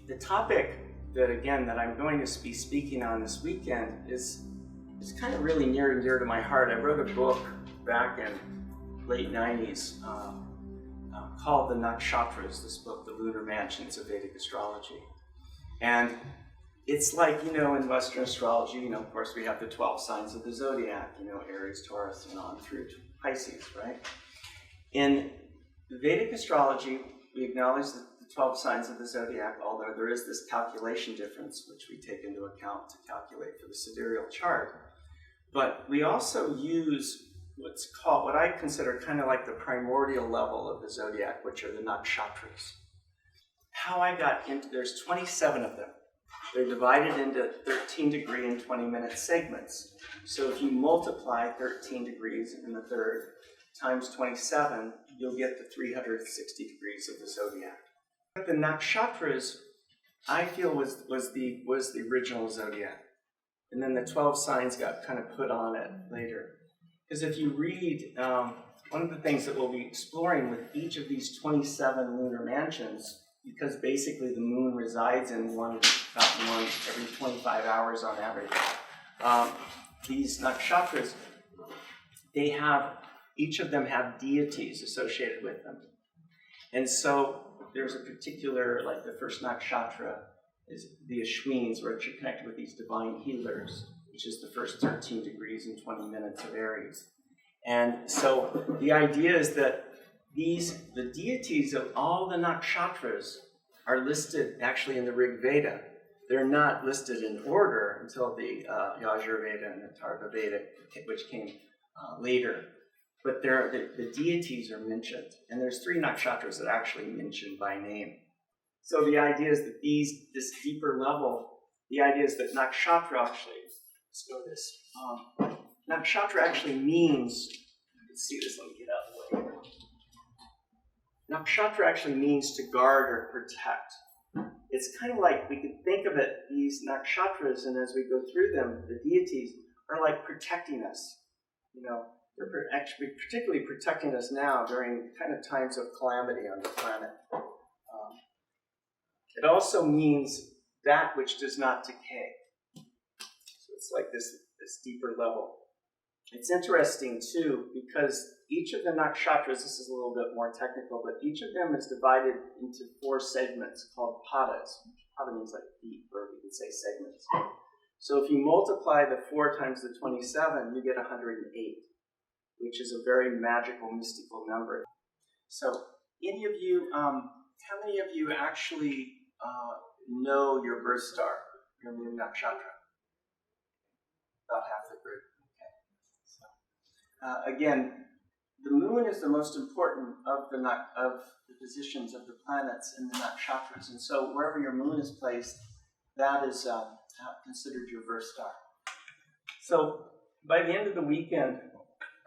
The topic that I'm going to be speaking on this weekend is kind of really near and dear to my heart. I wrote a book back in late 90s called The Nakshatras, this book, The Lunar Mansions of Vedic Astrology. And it's like, in Western astrology, of course we have the 12 signs of the zodiac, Aries, Taurus, and on through to Pisces, right? In Vedic astrology, we acknowledge the 12 signs of the zodiac, although there is this calculation difference, which we take into account to calculate for the sidereal chart. But we also use what I consider kind of like the primordial level of the zodiac, which are the nakshatras. How I got into, there's 27 of them. They're divided into 13 degree and 20-minute segments. So if you multiply 13 degrees in the third times 27, you'll get the 360 degrees of the zodiac. The nakshatras, I feel, was the original zodiac. And then the 12 signs got kind of put on it later. Because if you read, one of the things that we'll be exploring with each of these 27 lunar mansions, because basically the moon resides in about one every 25 hours on average, these nakshatras, each of them have deities associated with them. And so there's a particular, like the first nakshatra is the Ashwins, which are connected with these divine healers, which is the first 13 degrees and 20 minutes of Aries. And so the idea is that the deities of all the nakshatras are listed actually in the Rig Veda. They're not listed in order until the Ayurveda and the Tarva Veda, which came later. But the deities are mentioned, and there's 3 nakshatras that are actually mentioned by name. So the idea is that this deeper level, the idea is that nakshatra actually, let's go this. Nakshatra actually means, let's see this, let me get out of the way. Nakshatra actually means to guard or protect. It's kind of like, we could think of it, these nakshatras, and as we go through them, the deities are like protecting us. They're actually particularly protecting us now during kind of times of calamity on the planet. It also means that which does not decay. So it's like this deeper level. It's interesting too, because each of the nakshatras, this is a little bit more technical, but each of them is divided into 4 segments called padas. Pada means like feet, or we could say segments. So if you multiply the 4 times the 27, you get 108. Which is a very magical, mystical number. So, how many of you actually know your birth star, your moon nakshatra? About half the group. Okay. So, again, the moon is the most important of the positions of the planets in the nakshatras, and so wherever your moon is placed, that is considered your birth star. So, by the end of the weekend,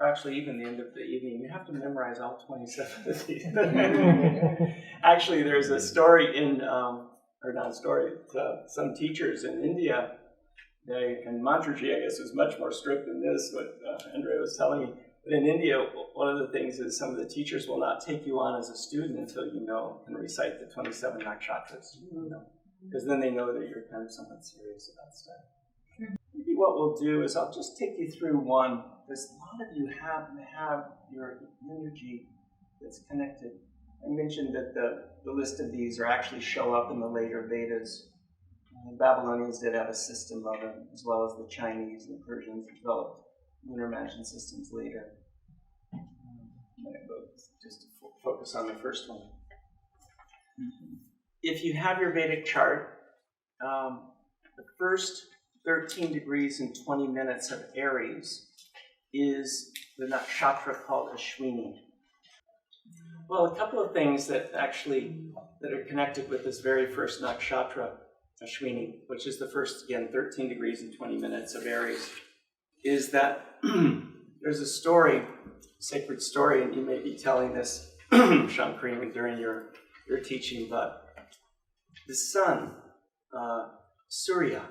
actually even the end of the evening, you have to memorize all 27 of these. Actually, there's a story some teachers in India, and Mantraji, I guess, was much more strict than this, what Andre was telling me. But in India, one of the things is some of the teachers will not take you on as a student until you know and recite the 27 nakshatras. Because then they know that you're kind of somewhat serious about stuff. Maybe what we'll do is I'll just take you through one, because a lot of you have your energy that's connected. I mentioned that the list of these actually show up in the later Vedas. The Babylonians did have a system of them, as well as the Chinese and the Persians developed lunar mansion systems later. I'm going to go just to focus on the first one. If you have your Vedic chart, the first 13 degrees and 20 minutes of Aries is the nakshatra called Ashwini. Well, a couple of things that are connected with this very first nakshatra, Ashwini, which is the first, again, 13 degrees and 20 minutes of Aries, is that there's a story, sacred story, and you may be telling this, Shankari, during your teaching, but the sun, Surya,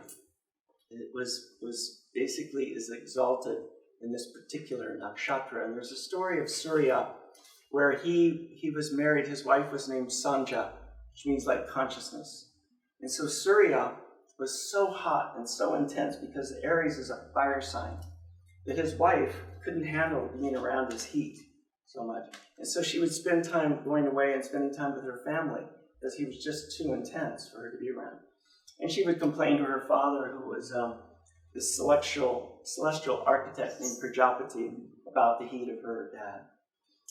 was basically is exalted in this particular nakshatra. And there's a story of Surya where he was married, his wife was named Sanja, which means like consciousness. And so Surya was so hot and so intense because Aries is a fire sign that his wife couldn't handle being around his heat so much. And so she would spend time going away and spending time with her family because he was just too intense for her to be around. And she would complain to her father, who was this celestial architect named Prajapati, about the heat of her dad,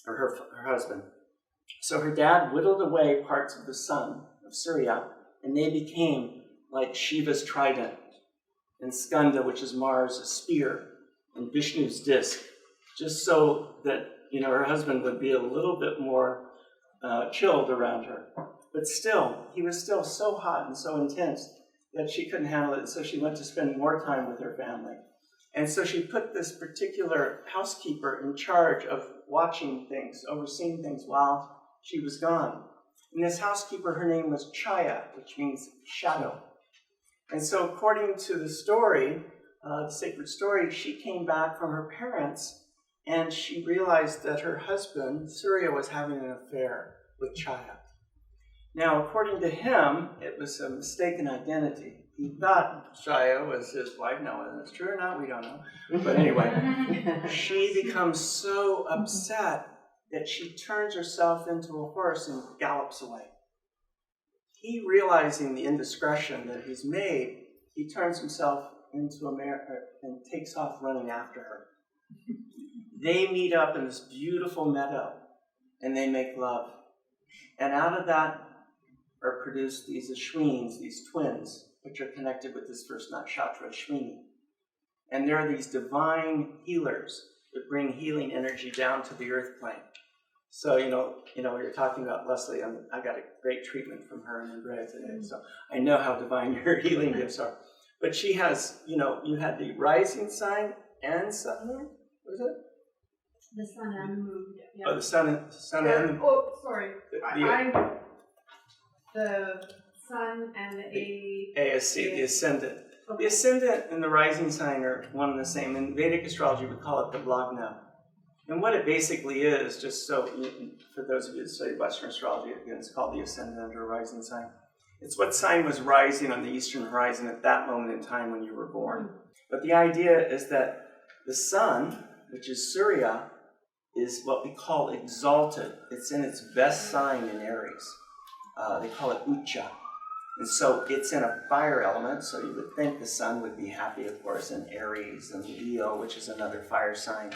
or her husband. So her dad whittled away parts of the sun, of Surya, and they became like Shiva's trident, and Skanda, which is Mars, a spear, and Vishnu's disc, just so that, her husband would be a little bit more chilled around her. But still, he was still so hot and so intense that she couldn't handle it, so she went to spend more time with her family. And so she put this particular housekeeper in charge of watching things, overseeing things while she was gone. And this housekeeper, her name was Chaya, which means shadow. And so according to the story, the sacred story, she came back from her parents and she realized that her husband, Surya, was having an affair with Chaya. Now, according to him, it was a mistaken identity. He thought Chaya was his wife. Now, whether it's true or not, we don't know. But anyway, she becomes so upset that she turns herself into a horse and gallops away. He, realizing the indiscretion that he's made, he turns himself into a mare and takes off running after her. They meet up in this beautiful meadow, and they make love. And out of that are produced these Ashwins, these twins, which are connected with this first nakshatra, Ashwini. And there are these divine healers that bring healing energy down to the earth plane. So, we were talking about Leslie, I got a great treatment from her in Andrea today, so I know how divine your healing gifts are. But she has, you had the rising sign and sun, what is it? The sun and the moon. Yeah. Oh, the sun and the... Oh, sorry. The sun and the ASC, the ascendant. Okay. The ascendant and the rising sign are one and the same. In Vedic astrology, we call it the Lagna. And what it basically is, just so, for those of you that study Western astrology, again, it's called the ascendant or rising sign. It's what sign was rising on the eastern horizon at that moment in time when you were born. But the idea is that the sun, which is Surya, is what we call exalted. It's in its best sign in Aries. They call it Ucha. And so it's in a fire element, so you would think the sun would be happy, of course, in Aries and Leo, which is another fire sign,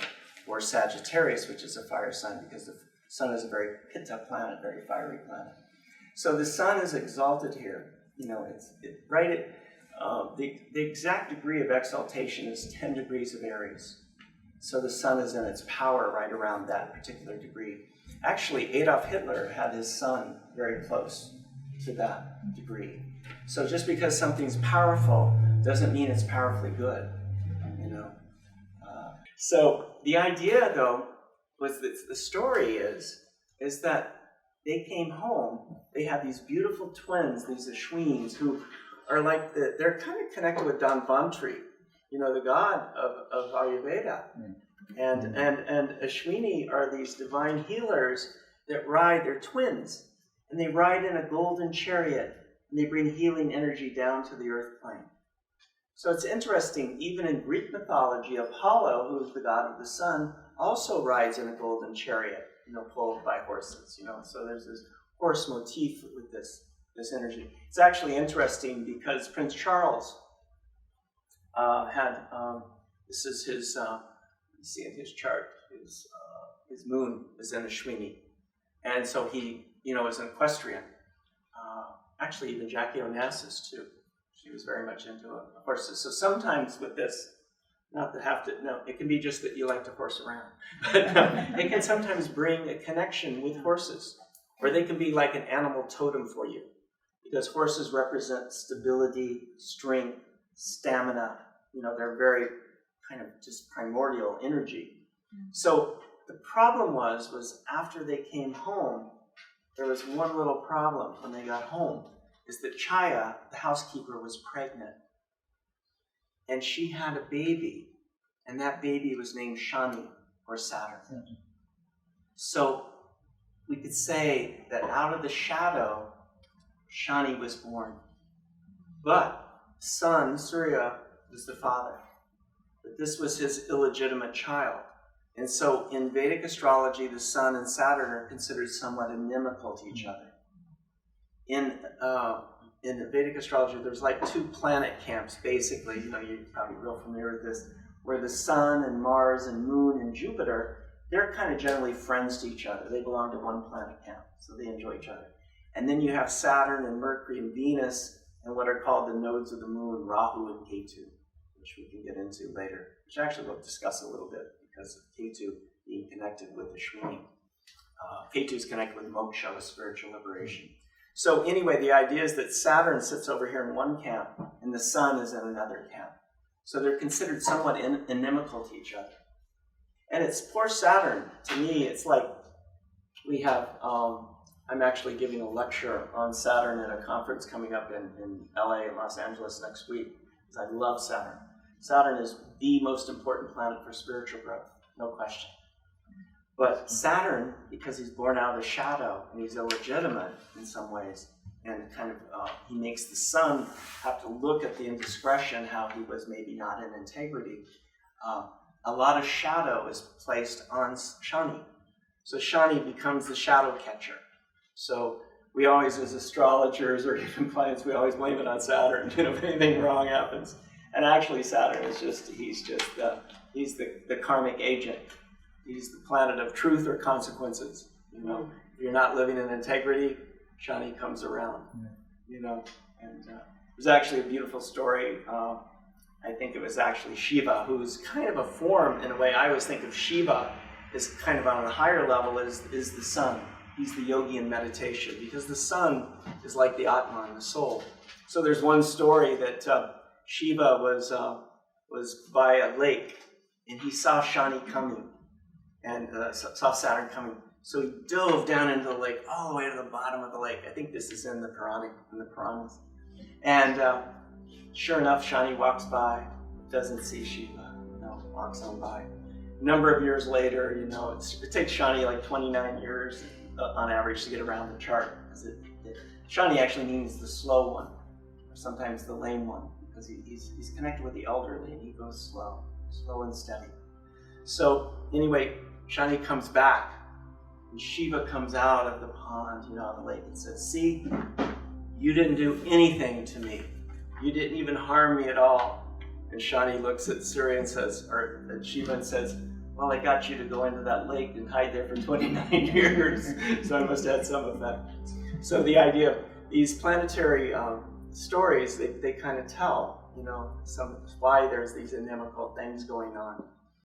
or Sagittarius, which is a fire sign, because the sun is a very pitta planet, very fiery planet. So the sun is exalted here. The exact degree of exaltation is 10 degrees of Aries. So the sun is in its power right around that particular degree. Actually, Adolf Hitler had his sun very close to that degree. So just because something's powerful doesn't mean it's powerfully good, So the idea, though, was that the story is that they came home. They had these beautiful twins, these Ashwins, who are like they're kind of connected with Dhanvantri, the god of Ayurveda. And Ashwini are these divine healers that ride, they're twins, and they ride in a golden chariot, and they bring healing energy down to the earth plane. So it's interesting, even in Greek mythology, Apollo, who is the god of the sun, also rides in a golden chariot, pulled by horses, So there's this horse motif with this energy. It's actually interesting because Prince Charles had, this is his, you see in his chart, his moon is in Ashwini. And so he, is an equestrian. Actually, even Jackie Onassis, too. She was very much into horses. So sometimes with this, it can be just that you like to horse around. But it can sometimes bring a connection with horses, or they can be like an animal totem for you, because horses represent stability, strength, stamina. They're very kind of just primordial energy. So the problem was after they came home, there was one little problem when they got home, is that Chaya, the housekeeper, was pregnant. And she had a baby, and that baby was named Shani, or Saturn. So we could say that out of the shadow, Shani was born. But Sun, Surya, was the father. But this was his illegitimate child. And so in Vedic astrology, the Sun and Saturn are considered somewhat inimical to each other. In the Vedic astrology, there's like two planet camps, basically. You know, you're probably real familiar with this, where the Sun and Mars and Moon and Jupiter, they're kind of generally friends to each other. They belong to one planet camp, so they enjoy each other. And then you have Saturn and Mercury and Venus and what are called the nodes of the moon, Rahu and Ketu, which we can get into later, which actually we'll discuss a little bit because of Ketu being connected with Ashwini. Ketu is connected with moksha, with spiritual liberation. So anyway, the idea is that Saturn sits over here in one camp and the Sun is in another camp. So they're considered somewhat inimical to each other. And it's poor Saturn. To me, it's like we have, I'm actually giving a lecture on Saturn at a conference coming up in LA and Los Angeles next week, because I love Saturn. Saturn is the most important planet for spiritual growth, no question. But Saturn, because he's born out of the shadow and he's illegitimate in some ways, and kind of he makes the Sun have to look at the indiscretion, how he was maybe not in integrity. A lot of shadow is placed on Shani. So Shani becomes the shadow catcher. So we always, as astrologers or even clients, we always blame it on Saturn, you know, if anything wrong happens. And actually Saturn is he's the karmic agent. He's the planet of truth or consequences. You know, if you're not living in integrity, Shani comes around. You know, and there's actually a beautiful story. I think it was actually Shiva, who's kind of a form in a way. I always think of Shiva as kind of on a higher level is the Sun. He's the yogi in meditation because the Sun is like the Atman, the soul. So there's one story that Shiva was by a lake and he saw Shani coming and saw Saturn coming. So he dove down into the lake, all the way to the bottom of the lake. I think this is in the Puranas. And sure enough, Shani walks by, doesn't see Shiva, walks on by. A number of years later, it takes Shani like 29 years on average to get around the chart. Because Shani actually means the slow one, or sometimes the lame one, because he's connected with the elderly and he goes slow and steady. So anyway, Shani comes back and Shiva comes out of the pond, the lake, and says, "See, you didn't do anything to me. You didn't even harm me at all." And Shani looks at Surya and says, or at Shiva and says, "Well, I got you to go into that lake and hide there for 29 years, so I must have had some effect." So the idea of these planetary stories, they kind of tell, why there's these inimical things going on.